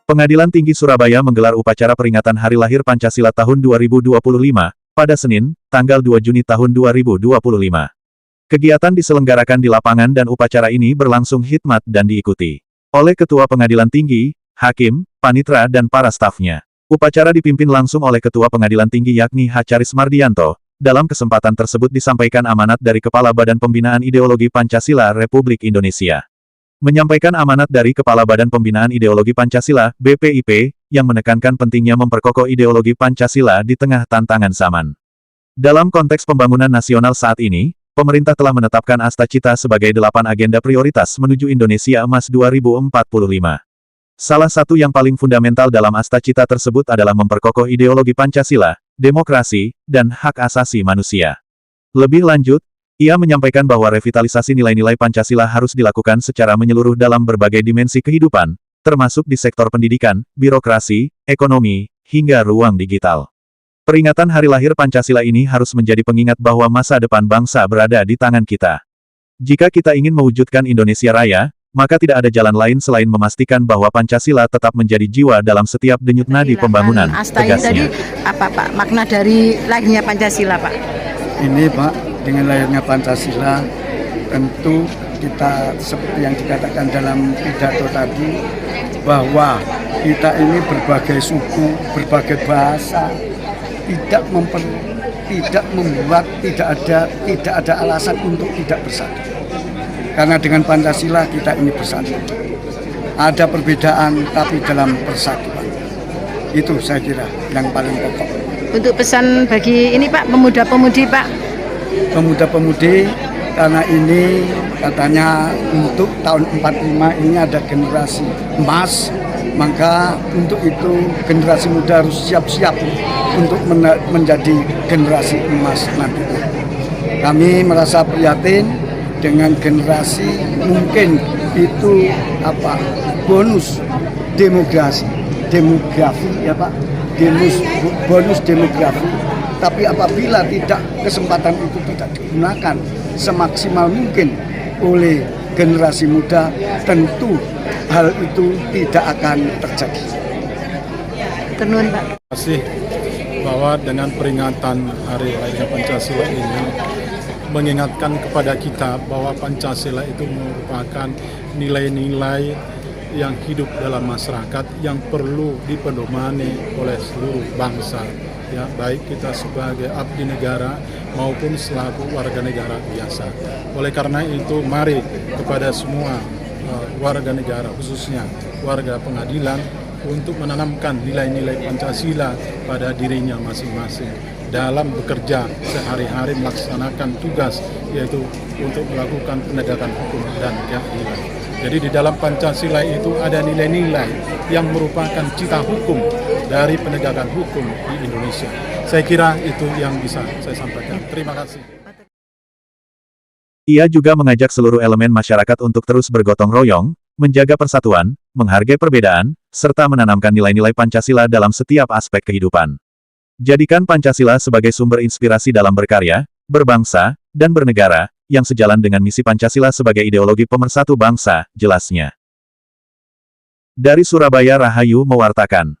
Pengadilan Tinggi Surabaya menggelar upacara peringatan Hari Lahir Pancasila tahun 2025, pada Senin, tanggal 2 Juni tahun 2025. Kegiatan diselenggarakan di lapangan dan upacara ini berlangsung khidmat dan diikuti oleh Ketua Pengadilan Tinggi, Hakim, Panitra dan para stafnya. Upacara dipimpin langsung oleh Ketua Pengadilan Tinggi yakni H. Charis Mardianto. Dalam kesempatan tersebut disampaikan amanat dari Kepala Badan Pembinaan Ideologi Pancasila Republik Indonesia. Menyampaikan amanat dari Kepala Badan Pembinaan Ideologi Pancasila, BPIP, yang menekankan pentingnya memperkokoh ideologi Pancasila di tengah tantangan zaman. Dalam konteks pembangunan nasional saat ini, pemerintah telah menetapkan Astacita sebagai 8 agenda prioritas menuju Indonesia Emas 2045. Salah satu yang paling fundamental dalam Astacita tersebut adalah memperkokoh ideologi Pancasila, demokrasi, dan hak asasi manusia. Lebih lanjut, ia menyampaikan bahwa revitalisasi nilai-nilai Pancasila harus dilakukan secara menyeluruh dalam berbagai dimensi kehidupan, termasuk di sektor pendidikan, birokrasi, ekonomi, hingga ruang digital. Peringatan Hari Lahir Pancasila ini harus menjadi pengingat bahwa masa depan bangsa berada di tangan kita. Jika kita ingin mewujudkan Indonesia Raya, maka tidak ada jalan lain selain memastikan bahwa Pancasila tetap menjadi jiwa dalam setiap denyut nadi pembangunan, tegasnya. Tadi apa Pak, makna dari lahirnya Pancasila Pak? Ini Pak, dengan lahirnya Pancasila, tentu kita seperti yang dikatakan dalam pidato tadi, bahwa kita ini berbagai suku, berbagai bahasa, tidak ada alasan untuk tidak bersatu. Karena dengan Pancasila kita ini bersatu. Ada perbedaan tapi dalam persatuan. Itu saya kira yang paling pokok. Untuk pesan bagi ini Pak, pemuda-pemudi Pak. Pemuda-pemudi, karena ini katanya untuk tahun 45 ini ada generasi emas, maka untuk itu generasi muda harus siap-siap untuk menjadi generasi emas nantinya. Kami merasa prihatin dengan generasi mungkin itu bonus demografi ya Pak, bonus demografi. Tapi apabila kesempatan itu tidak digunakan semaksimal mungkin oleh generasi muda, tentu hal itu tidak akan terjadi. Tenun Pak. Terima kasih bahwa dengan peringatan Hari Lahir Pancasila ini mengingatkan kepada kita bahwa Pancasila itu merupakan nilai-nilai yang hidup dalam masyarakat yang perlu dipedomani oleh seluruh bangsa, ya, baik kita sebagai abdi negara maupun selaku warga negara biasa. Oleh karena itu, mari kepada semua warga negara, khususnya warga pengadilan, untuk menanamkan nilai-nilai Pancasila pada dirinya masing-masing dalam bekerja sehari-hari melaksanakan tugas, yaitu untuk melakukan penegakan hukum dan keadilan. Jadi di dalam Pancasila itu ada nilai-nilai yang merupakan cita hukum dari penegakan hukum di Indonesia. Saya kira itu yang bisa saya sampaikan. Terima kasih. Ia juga mengajak seluruh elemen masyarakat untuk terus bergotong royong, menjaga persatuan, menghargai perbedaan, serta menanamkan nilai-nilai Pancasila dalam setiap aspek kehidupan. Jadikan Pancasila sebagai sumber inspirasi dalam berkarya, berbangsa, dan bernegara, yang sejalan dengan misi Pancasila sebagai ideologi pemersatu bangsa, jelasnya. Dari Surabaya, Rahayu mewartakan.